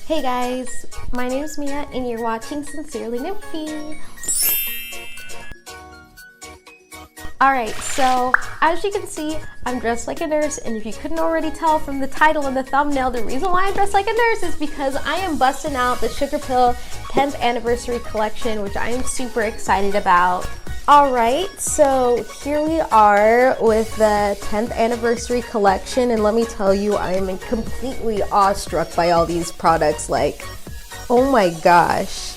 Hey guys, my name is Mia and you're watching Sincerely Nymphy. Alright, so as you can see, I'm dressed like a nurse, and if you couldn't already tell from the title and the thumbnail, the reason why I'm dressed like a nurse is because I am busting out the SUGARPILL 10th anniversary collection, which I am super excited about. Alright, so here we are with the 10th anniversary collection, and let me tell you, I am completely awestruck by all these products. Like, oh my gosh.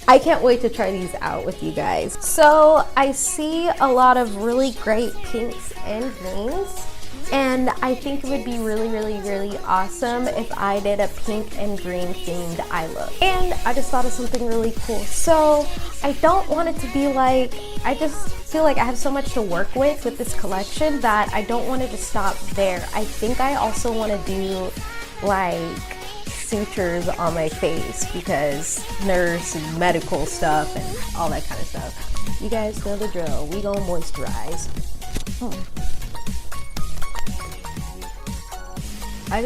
I can't wait to try these out with you guys. So I see a lot of really great pinks and greens, and I think it would be really awesome if I did a pink and green themed eye look. And I just thought of something really cool. So I don't want it to be like, I just feel like I have so much to work with this collection that I don't want it to stop there. I think I also want to do like sutures on my face because nurse and medical stuff and all that kind of stuff. You guys know the drill. We gonna moisturize. I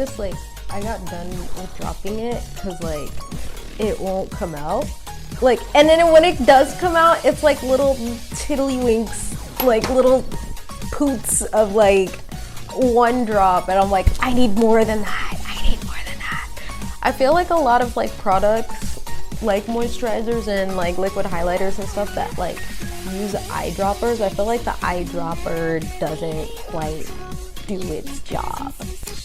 got done with dropping it because like it won't come out. Like, and then when it does come out, it's like little tiddlywinks, like little poots of like one drop, and I'm like, I need more than that. I feel like a lot of like products like moisturizers and like liquid highlighters and stuff that like use eyedroppers, I feel like the eyedropper doesn't quite do its job.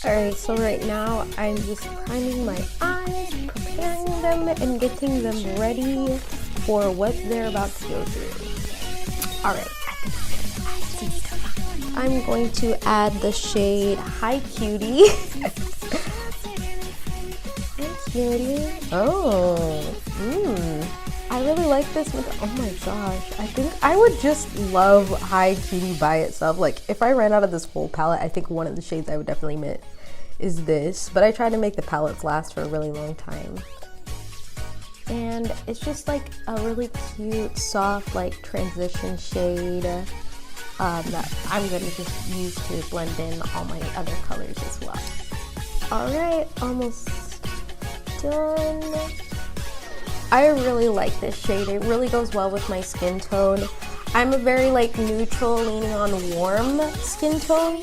Alright, so right now I'm just priming my eyes, preparing them and getting them ready for what they're about to go through. Alright, I'm going to add the shade Hi Cutie. Oh, I really like this with, oh my gosh, I think I would just love Hi Cutie by itself. Like, if I ran out of this whole palette, I think one of the shades I would definitely mint is this, but I try to make the palettes last for a really long time. And it's just like a really cute, soft, like transition shade that I'm gonna just use to blend in all my other colors as well. Alright, almost done. I really like this shade. It really goes well with my skin tone. I'm a very like neutral, leaning on warm skin tone,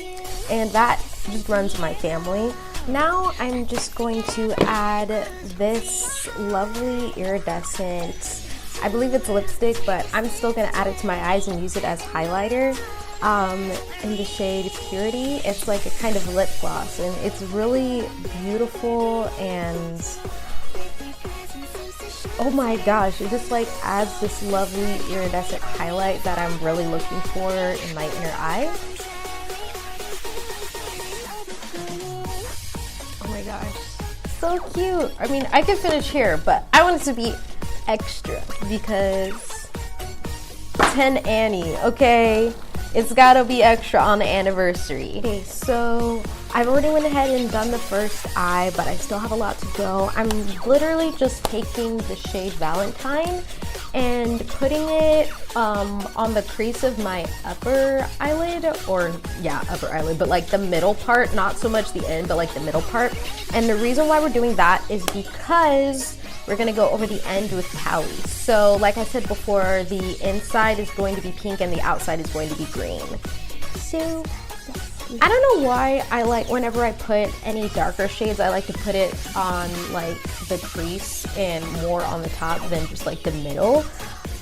and that just runs my family. Now I'm just going to add this lovely iridescent, I believe it's lipstick, but I'm still gonna add it to my eyes and use it as highlighter. In the shade Purity. It's like a kind of lip gloss, and it's really beautiful, and oh my gosh, it just like adds this lovely iridescent highlight that I'm really looking for in my inner eye. Oh my gosh, so cute. I mean, I could finish here, but I want it to be extra because 10 Annie, okay? It's gotta be extra on the anniversary. Okay, so I've already went ahead and done the first eye, but I still have a lot to go. I'm literally just taking the shade Valentine and putting it on the crease of my upper eyelid, or yeah, upper eyelid, but like the middle part, not so much the end, but like the middle part. And the reason why we're doing that is because we're gonna go over the end with Cali. So like I said before, the inside is going to be pink and the outside is going to be green. So I don't know why I like, whenever I put any darker shades, I like to put it on like the crease and more on the top than just like the middle.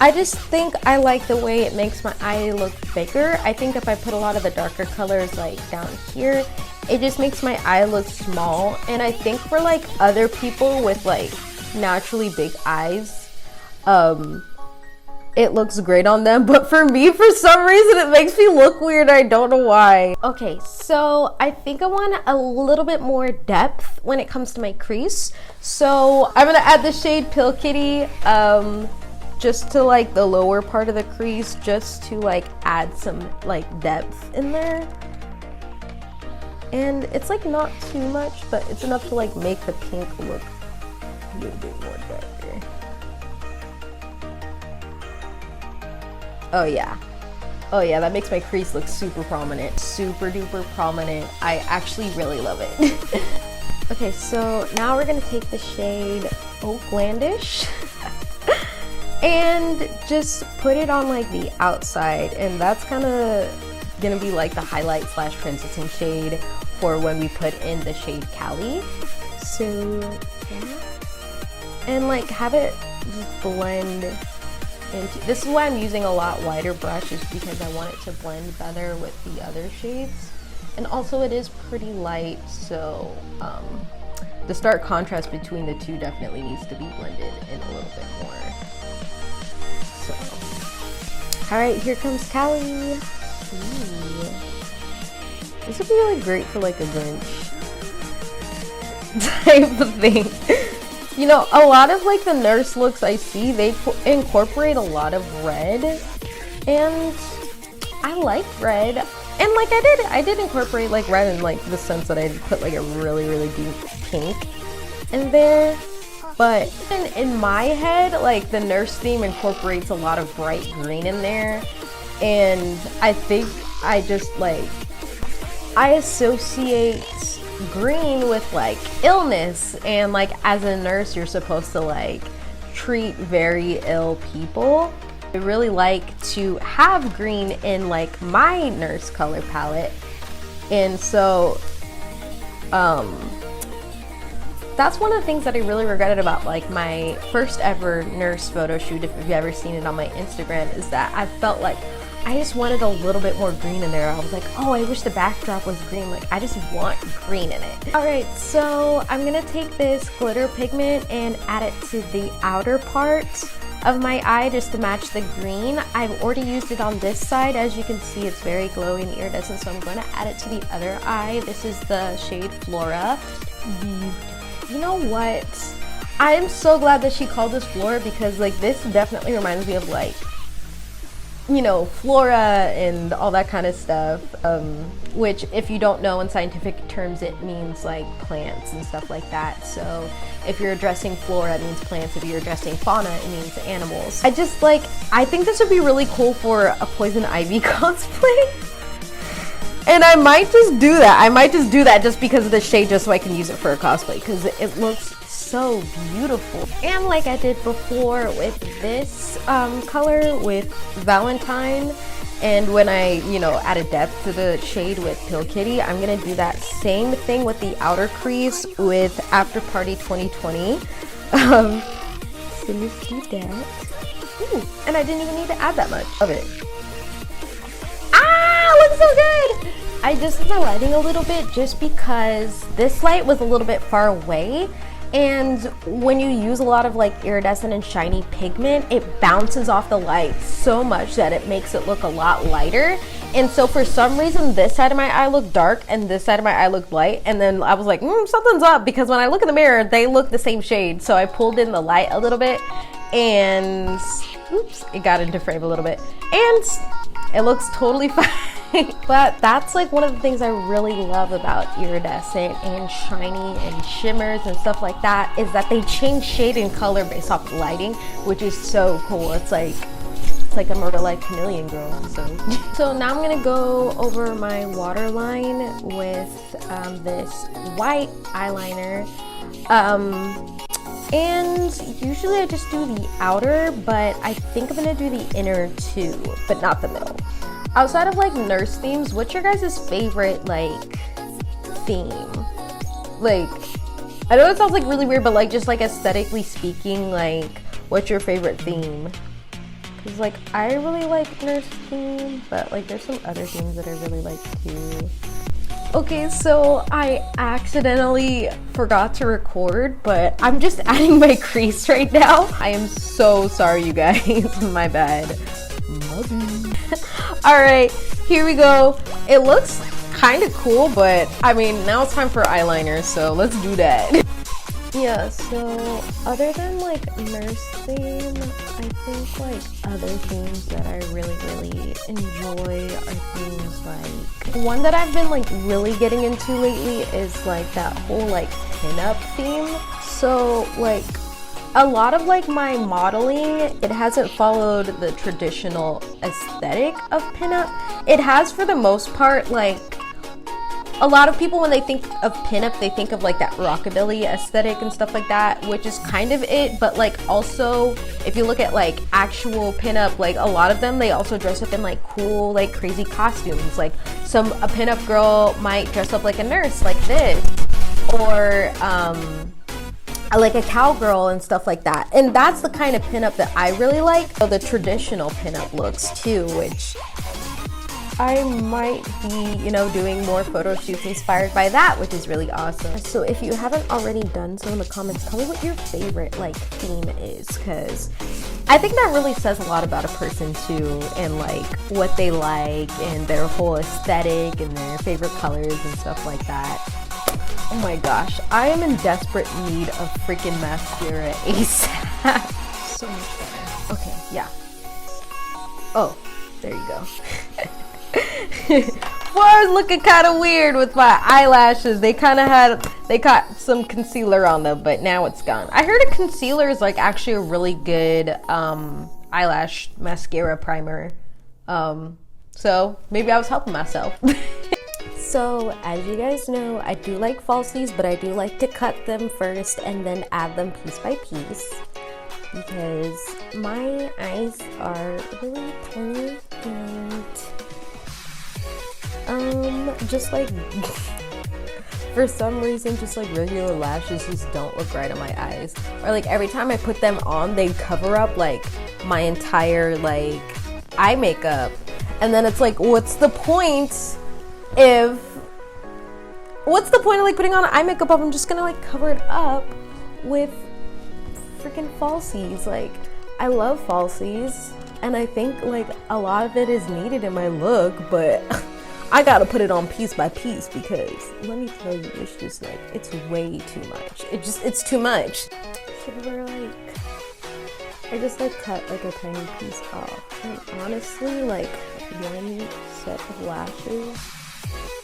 I just think I like the way it makes my eye look bigger. I think if I put a lot of the darker colors like down here, it just makes my eye look small. And I think for like other people with like naturally big eyes, it looks great on them, but for me, for some reason, it makes me look weird. I don't know why. Okay, so I think I want a little bit more depth when it comes to my crease. So I'm gonna add the shade Pill Kitty just to like the lower part of the crease, just to like add some like depth in there. And it's like not too much, but it's enough to like make the pink look a little bit more darker. Oh yeah, that makes my crease look super prominent, super duper prominent. I actually really love it. Okay, so now we're gonna take the shade Oaklandish and just put it on like the outside, and that's kind of gonna be like the highlight slash transition shade for when we put in the shade Cali. So yeah, and like have it just blend into, this is why I'm using a lot wider brush, is because I want it to blend better with the other shades. And also it is pretty light, so the stark contrast between the two definitely needs to be blended in a little bit more. So, all right, here comes Cali. Ooh. This would be really great for like a Grinch type of thing. You know, a lot of like the nurse looks I see, they incorporate a lot of red, and I like red. And like I did incorporate like red in like the sense that I put like a really, really deep pink in there. But in my head, like the nurse theme incorporates a lot of bright green in there. And I think I just like, I associate green with like illness. And like as a nurse, you're supposed to like treat very ill people. I really like to have green in like my nurse color palette, and so that's one of the things that I really regretted about like my first ever nurse photo shoot, if you've ever seen it on my Instagram, is that I felt like I just wanted a little bit more green in there. I was like, oh, I wish the backdrop was green. Like, I just want green in it. All right, so I'm gonna take this glitter pigment and add it to the outer part of my eye just to match the green. I've already used it on this side. As you can see, it's very glowy and iridescent, so I'm going to add it to the other eye. This is the shade Flora. You know what? I am so glad that she called this Flora, because like this definitely reminds me of like, you know, flora and all that kind of stuff, which if you don't know, in scientific terms it means like plants and stuff like that. So if you're addressing flora, it means plants. If you're addressing fauna, it means animals. I think this would be really cool for a poison ivy cosplay. And I might just do that. Just because of the shade, just so I can use it for a cosplay, because it looks so beautiful. And like I did before with this color with Valentine, and when I, you know, added depth to the shade with Pill Kitty, I'm gonna do that same thing with the outer crease with After Party 2020. So let's do that. Ooh, and I didn't even need to add that much of it. Ah, looks so good! I just did the lighting a little bit just because this light was a little bit far away. And when you use a lot of like iridescent and shiny pigment, it bounces off the light so much that it makes it look a lot lighter. And so for some reason, this side of my eye looked dark and this side of my eye looked light. And then I was like, something's up, because when I look in the mirror, they look the same shade. So I pulled in the light a little bit and oops, it got into frame a little bit. And it looks totally fine. But that's like one of the things I really love about iridescent and shiny and shimmers and stuff like that, is that they change shade and color based off the lighting, which is so cool. It's like a more like chameleon girl. So now I'm gonna go over my waterline with this white eyeliner. And usually I just do the outer, but I think I'm gonna do the inner too, but not the middle. Outside of like nurse themes, what's your guys' favorite like theme? Like, I know it sounds like really weird, but like just like aesthetically speaking, like what's your favorite theme? Because like I really like nurse theme, but like there's some other themes that I really like too. Okay, so I accidentally forgot to record, but I'm just adding my crease right now. I am so sorry, you guys. My bad. All right, here we go. It looks kind of cool, but I mean, now it's time for eyeliner, so let's do that. Yeah, so other than like nurse theme, I think like other themes that I really enjoy are things like, one that I've been like really getting into lately is like that whole like pinup theme. So like a lot of like my modeling, it hasn't followed the traditional aesthetic of pinup. It has for the most part like a lot of people, when they think of pinup, they think of like that rockabilly aesthetic and stuff like that, which is kind of it. But like also, if you look at like actual pinup, like a lot of them, they also dress up in like cool, like crazy costumes. Like a pinup girl might dress up like a nurse, like this, or like a cowgirl and stuff like that. And that's the kind of pinup that I really like. So the traditional pinup looks too, which I might be, you know, doing more photo shoots inspired by that, which is really awesome. So if you haven't already done so in the comments, tell me what your favorite like theme is, because I think that really says a lot about a person too, and like what they like and their whole aesthetic and their favorite colors and stuff like that. Oh my gosh, I am in desperate need of freaking mascara ASAP. So much better. Okay, yeah. Oh, there you go. Well, I was looking kind of weird with my eyelashes. They got some concealer on them, but now it's gone. I heard a concealer is like actually a really good eyelash mascara primer. So maybe I was helping myself. So as you guys know, I do like falsies, but I do like to cut them first and then add them piece by piece, because my eyes are really tiny and just like for some reason, just like regular lashes just don't look right on my eyes. Or like every time I put them on, they cover up like my entire like eye makeup. And then it's like, what's the point of like putting on eye makeup if I'm just gonna like cover it up with freaking falsies? Like, I love falsies and I think like a lot of it is needed in my look, but I gotta put it on piece by piece, because let me tell you, it's just like, it's way too much. It's too much. So we're like, I just like cut like a tiny piece off. And honestly, like one set of lashes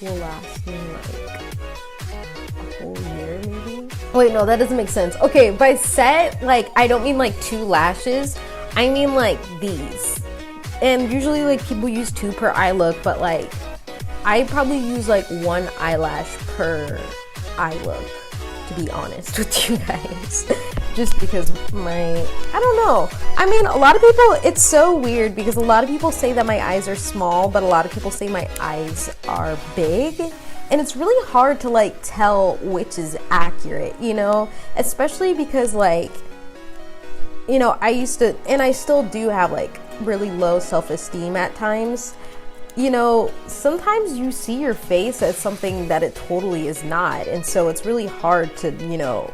will last me like a whole year maybe. Wait, no, that doesn't make sense. Okay, by set, like I don't mean like 2 lashes. I mean like these. And usually like people use 2 per eye look, but like I probably use like 1 eyelash per eye look, to be honest with you guys. Just because I don't know. I mean, a lot of people, it's so weird because a lot of people say that my eyes are small, but a lot of people say my eyes are big. And it's really hard to like tell which is accurate, you know? Especially because like, you know, I used to, and I still do have like really low self-esteem at times. You know, sometimes you see your face as something that it totally is not. And so it's really hard to, you know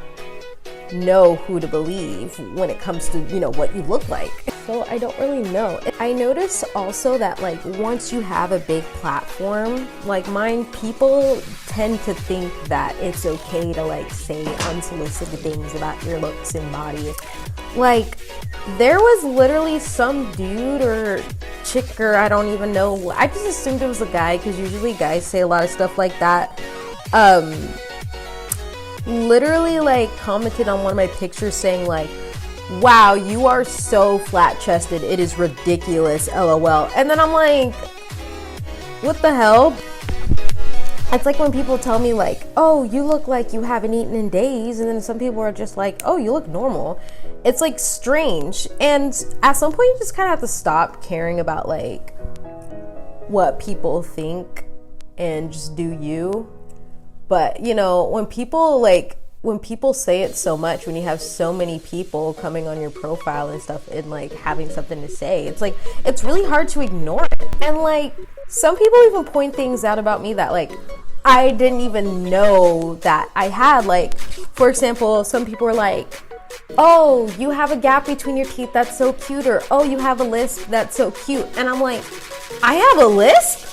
who to believe when it comes to, you know, what you look like. So I don't really know. I notice also that like once you have a big platform like mine, people tend to think that it's okay to like say unsolicited things about your looks and body. Like there was literally some dude or chick, or I don't even know, I just assumed it was a guy because usually guys say a lot of stuff like that, literally like commented on one of my pictures saying like, wow, you are so flat-chested, it is ridiculous, LOL. And then I'm like, what the hell? It's like when people tell me like, oh, you look like you haven't eaten in days, and then some people are just like, oh, you look normal. It's like strange. And at some point you just kind of have to stop caring about like what people think and just do you. But you know, when people say it so much, when you have so many people coming on your profile and stuff and like having something to say, it's like, it's really hard to ignore it. And like some people even point things out about me that like I didn't even know that I had. Like, for example, some people were like, oh, you have a gap between your teeth, that's so cute, or oh, you have a lisp, that's so cute. And I'm like, I have a lisp?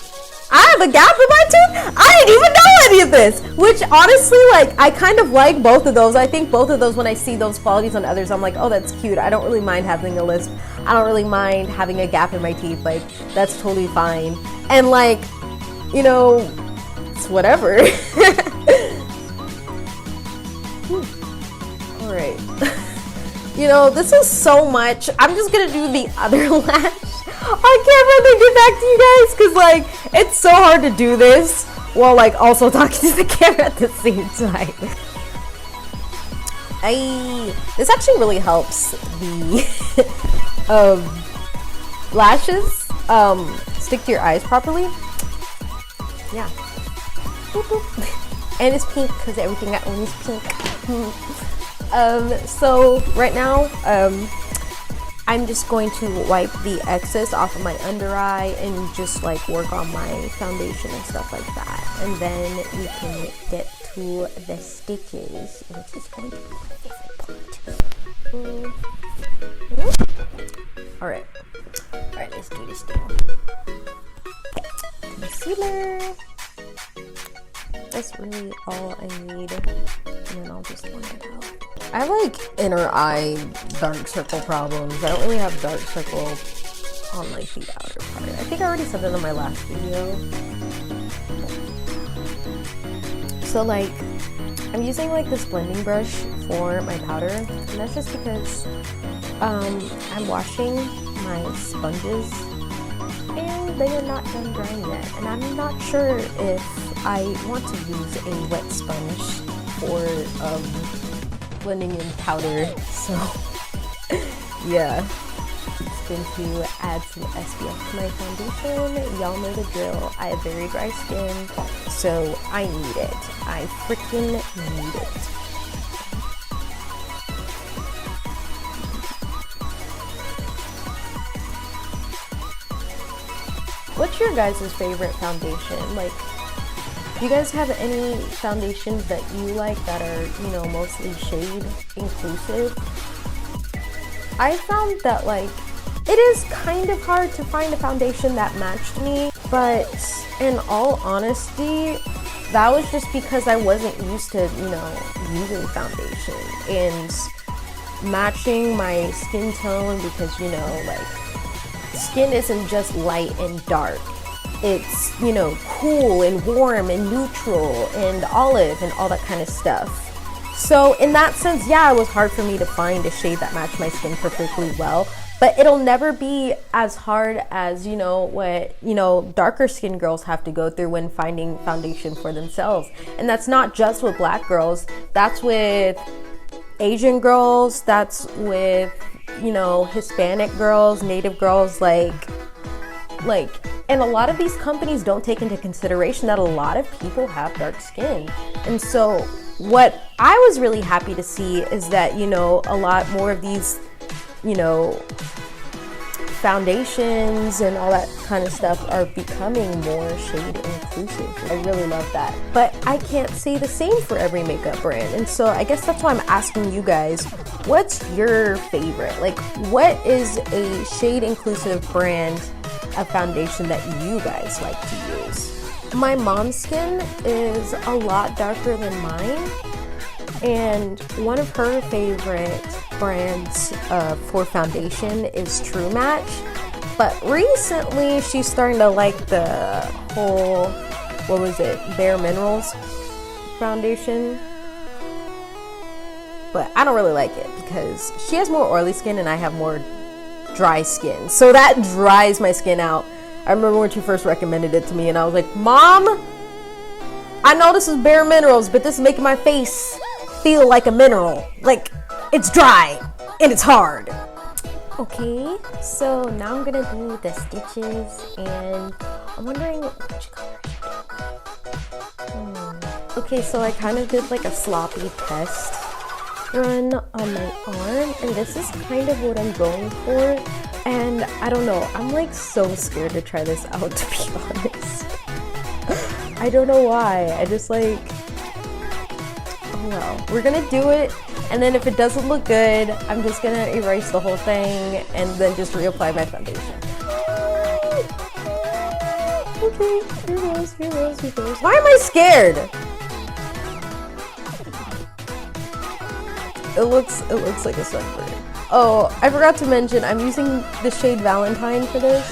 I have a gap in my tooth? I didn't even know any of this. Which honestly, like, I kind of like both of those. I think both of those, when I see those qualities on others, I'm like, oh, that's cute. I don't really mind having a lisp. I don't really mind having a gap in my teeth. Like, that's totally fine. And like, you know, it's whatever. All right. You know, this is so much. I'm just gonna do the other lash on camera and then get back to you guys, because like it's so hard to do this while like also talking to the camera at the same time. This actually really helps the lashes stick to your eyes properly. Yeah. Boop, boop. And it's pink because everything I own is pink. So right now, I'm just going to wipe the excess off of my under eye and just like work on my foundation and stuff like that. And then we can get to the stitches, which is going to be my favorite part. Alright, let's do this thing. Concealer. That's really all I need, and then I'll just blend it out. I have like inner eye dark circle problems. I don't really have dark circle on like the outer part. I think I already said that in my last video. So like, I'm using like this blending brush for my powder, and that's just because I'm washing my sponges and they are not done drying yet, and I'm not sure if I want to use a wet sponge for blending in powder, so yeah. Just going to add some SPF to my foundation. Y'all know the drill. I have very dry skin, so I need it. I freaking need it. What's your guys' favorite foundation? Like, do you guys have any foundations that you like that are, you know, mostly shade inclusive? I found that like, it is kind of hard to find a foundation that matched me, but in all honesty, that was just because I wasn't used to, you know, using foundation and matching my skin tone, because, you know, like, skin isn't just light and dark. It's, you know, cool and warm and neutral and olive and all that kind of stuff. So in that sense, yeah, it was hard for me to find a shade that matched my skin perfectly well, but it'll never be as hard as, you know, what, you know, darker skin girls have to go through when finding foundation for themselves. And that's not just with black girls, that's with Asian girls, that's with, you know, Hispanic girls, Native girls, like, and a lot of these companies don't take into consideration that a lot of people have dark skin. And so what I was really happy to see is that, you know, a lot more of these, you know, foundations and all that kind of stuff are becoming more shade inclusive. I really love that. But I can't say the same for every makeup brand. And so I guess that's why I'm asking you guys, what's your favorite? Like, what is a shade inclusive brand of foundation that you guys like to use? My mom's skin is a lot darker than mine, and one of her favorite brands for foundation is True Match. But recently she's starting to like the whole, what was it, Bare Minerals foundation. But I don't really like it because she has more oily skin and I have more dry skin. So that dries my skin out. I remember when she first recommended it to me and I was like, Mom, I know this is Bare Minerals, but this is making my face feel like a mineral. Like, it's dry and it's hard. Okay, so now I'm gonna do the stitches and I'm wondering which color should I do? Okay, so I kind of did like a sloppy test run on my arm, and this is kind of what I'm going for. And I don't know, I'm like so scared to try this out, to be honest. I don't know why, I just like, oh well, we're gonna do it, and then if it doesn't look good, I'm just gonna erase the whole thing and then just reapply my foundation. Okay, here goes, here goes, here goes. Why am I scared? It looks like a sunburn. Oh, I forgot to mention, I'm using the shade Valentine for this.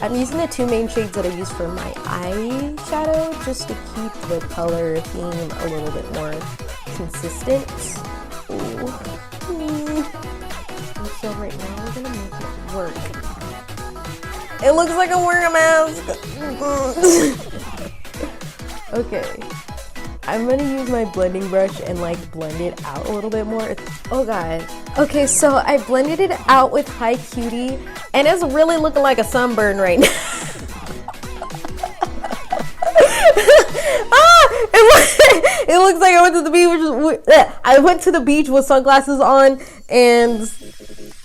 I'm using the two main shades that I use for my eyeshadow, just to keep the color theme a little bit more consistent. Ooh. And so right now we're gonna make it work. It looks like I'm wearing a mask. Okay. I'm gonna use my blending brush and like blend it out a little bit more. Oh god. Okay, so I blended it out with High Cutie and it's really looking like a sunburn right now. It looks like I went to the beach. I went to the beach with sunglasses on, and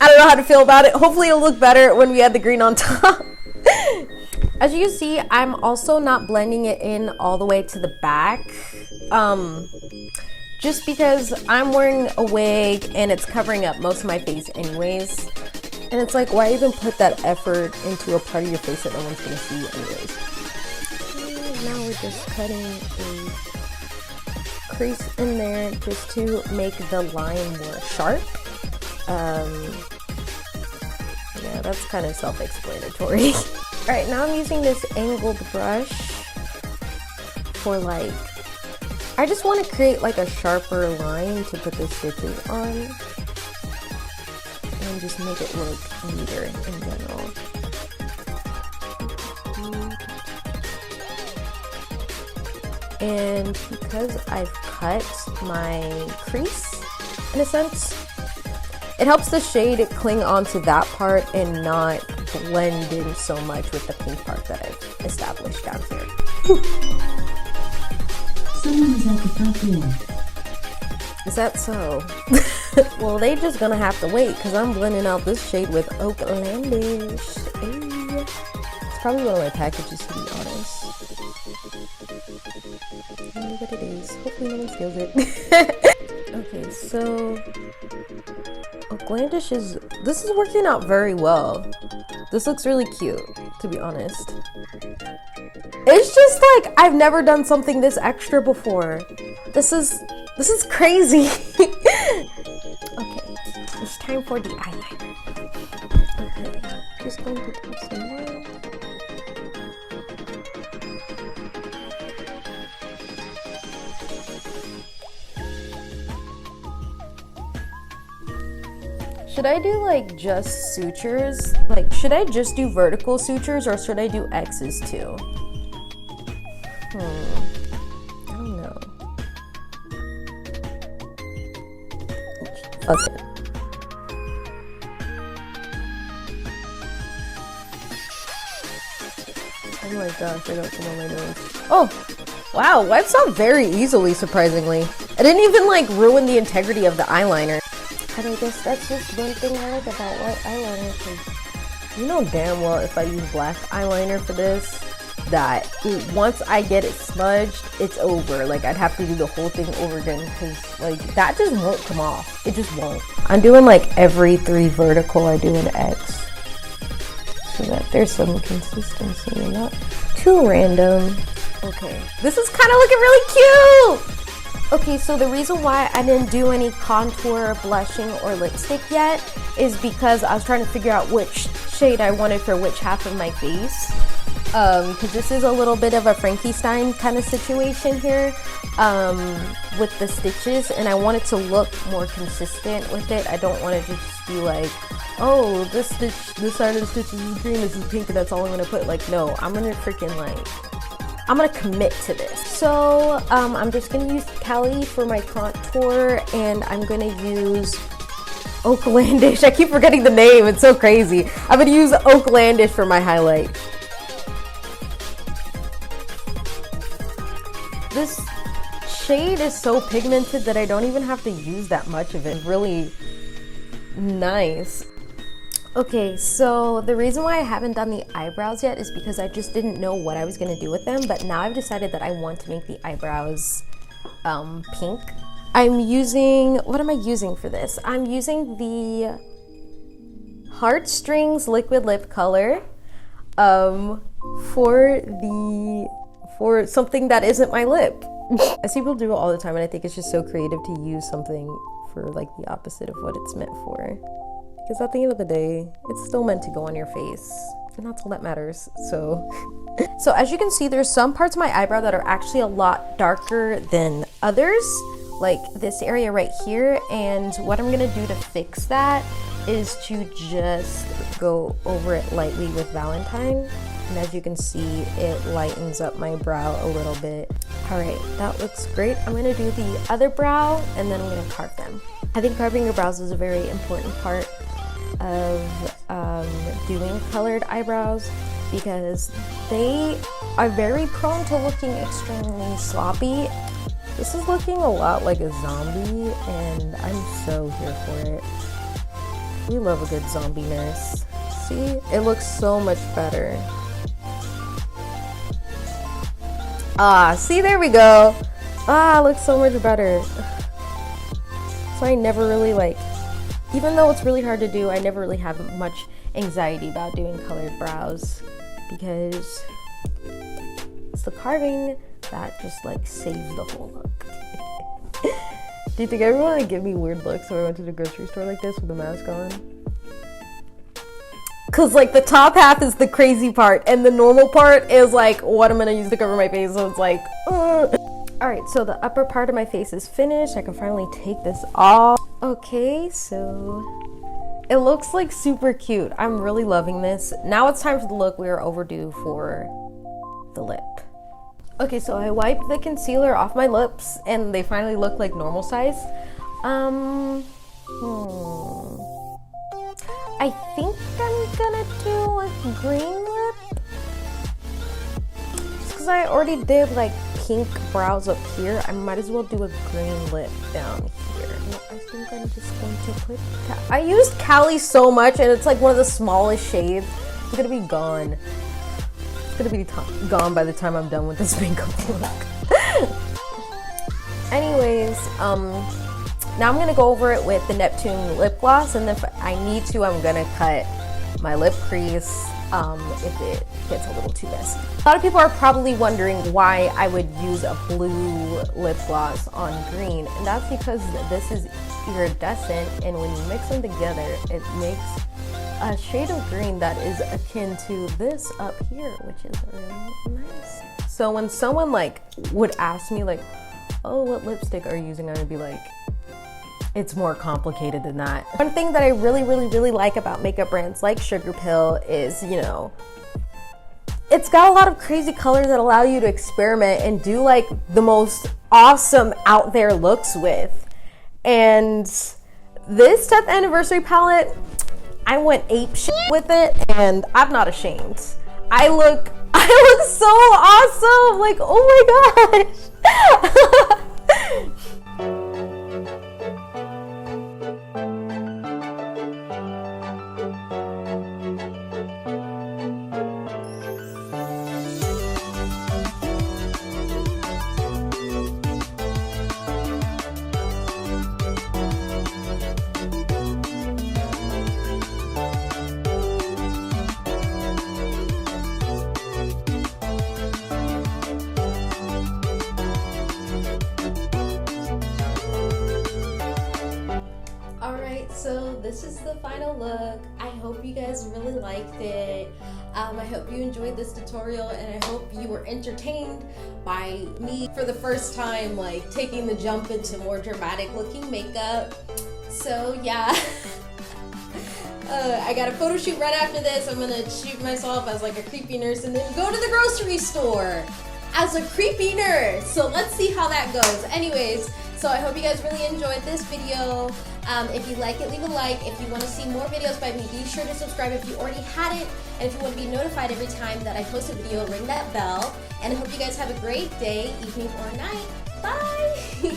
I don't know how to feel about it. Hopefully it'll look better when we add the green on top. As you can see, I'm also not blending it in all the way to the back. Just because I'm wearing a wig and it's covering up most of my face anyways. And it's like, why even put that effort into a part of your face that no one's gonna see anyways? Now we're just cutting a crease in there just to make the line more sharp. Yeah, that's kind of self-explanatory. Alright, now I'm using this angled brush for like, I just want to create like a sharper line to put the stitches on and just make it look neater in general. And because I've cut my crease, in a sense, it helps the shade cling onto that part and not blend in so much with the pink part that I've established down here. Someone is at the front door. Is that so? Well, they just gonna have to wait because I'm blending out this shade with Oaklandish. Hey. It's probably one of my packages, to be honest. I don't know what it is. Hopefully no one steals it. Okay, so Oaklandish this is working out very well. This looks really cute, to be honest. It's just like I've never done something this extra before. This is crazy. Okay, it's time for the eyeliner. Okay, just going to do some more. Should I do like just sutures? Like, should I just do vertical sutures or should I do X's too? I don't know. Fuck it. Oh my gosh, I got some on my nose. Oh, wow, wipes out very easily, surprisingly. I didn't even like ruin the integrity of the eyeliner. And I guess that's just one thing I like about white eyeliner, because you know damn well if I use black eyeliner for this, that once I get it smudged, it's over. Like, I'd have to do the whole thing over again because like that just won't come off. It just won't. I'm doing like every 3 vertical I do an X so that there's some consistency and not too random. Okay, this is kind of looking really cute. Okay, so the reason why I didn't do any contour, blushing, or lipstick yet is because I was trying to figure out which shade I wanted for which half of my face. Because this is a little bit of a Frankenstein kind of situation here with the stitches, and I want it to look more consistent with it. I don't want it to just be like, oh, this side of the stitches is green, this is pink, and that's all I'm gonna put. Like, no, I'm gonna freaking like, I'm gonna commit to this. So I'm just gonna use Cali for my contour, and I'm gonna use Oaklandish. I keep forgetting the name, it's so crazy. I'm gonna use Oaklandish for my highlight. This shade is so pigmented that I don't even have to use that much of it. It's really nice. Okay, so the reason why I haven't done the eyebrows yet is because I just didn't know what I was gonna do with them, but now I've decided that I want to make the eyebrows pink. I'm using, what am I using for this? I'm using the Heartstrings liquid lip color for something that isn't my lip. I see people do it all the time, and I think it's just so creative to use something for like the opposite of what it's meant for. Because at the end of the day, it's still meant to go on your face, and that's all that matters. So as you can see, there's some parts of my eyebrow that are actually a lot darker than others, like this area right here. And what I'm gonna do to fix that is to just go over it lightly with Valentine. And as you can see, it lightens up my brow a little bit. All right, that looks great. I'm gonna do the other brow and then I'm gonna carve them. I think carving your brows is a very important part of doing colored eyebrows because they are very prone to looking extremely sloppy. This is looking a lot like a zombie and I'm so here for it. We love a good zombie nurse. See, it looks so much better. Ah, see, there we go. Ah, it looks so much better. So I never really even though it's really hard to do, I never really have much anxiety about doing colored brows because it's the carving that just saves the whole look. Do you think everyone would give me weird looks if I went to the grocery store like this with a mask on? Cause the top half is the crazy part and the normal part is what I'm gonna use to cover my face, so it's ugh. All right, so the upper part of my face is finished. I can finally take this off. Okay, so it looks super cute. I'm really loving this. Now it's time for the look we are overdue for, the lip. Okay, so I wiped the concealer off my lips and they finally look like normal size. I think I'm gonna do a green lip. Just because I already did pink brows up here, I might as well do a green lip down here. I think I'm just going to put I used Cali so much and it's one of the smallest shades. It's gonna be gone. It's gonna be gone by the time I'm done with this makeup look. Anyways, now I'm gonna go over it with the Neptune lip gloss, and if I need to, I'm gonna cut my lip crease if it gets a little too messy. A lot of people are probably wondering why I would use a blue lip gloss on green, and that's because this is iridescent, and when you mix them together, it makes a shade of green that is akin to this up here, which is really nice. So when someone would ask me oh, what lipstick are you using, I would be it's more complicated than that. One thing that I really like about makeup brands like SUGARPILL is, it's got a lot of crazy colors that allow you to experiment and do the most awesome out there looks with. And this 10th anniversary palette, I went ape shit with it and I'm not ashamed. I look so awesome, oh my gosh. So this is the final look. I hope you guys really liked it. I hope you enjoyed this tutorial and I hope you were entertained by me for the first time taking the jump into more dramatic looking makeup. So yeah. I got a photo shoot right after this. I'm gonna shoot myself as a creepy nurse and then go to the grocery store as a creepy nurse. So let's see how that goes. Anyways, so I hope you guys really enjoyed this video. If you like it, leave a like. If you want to see more videos by me, be sure to subscribe if you already hadn't. And if you want to be notified every time that I post a video, ring that bell. And I hope you guys have a great day, evening, or night. Bye!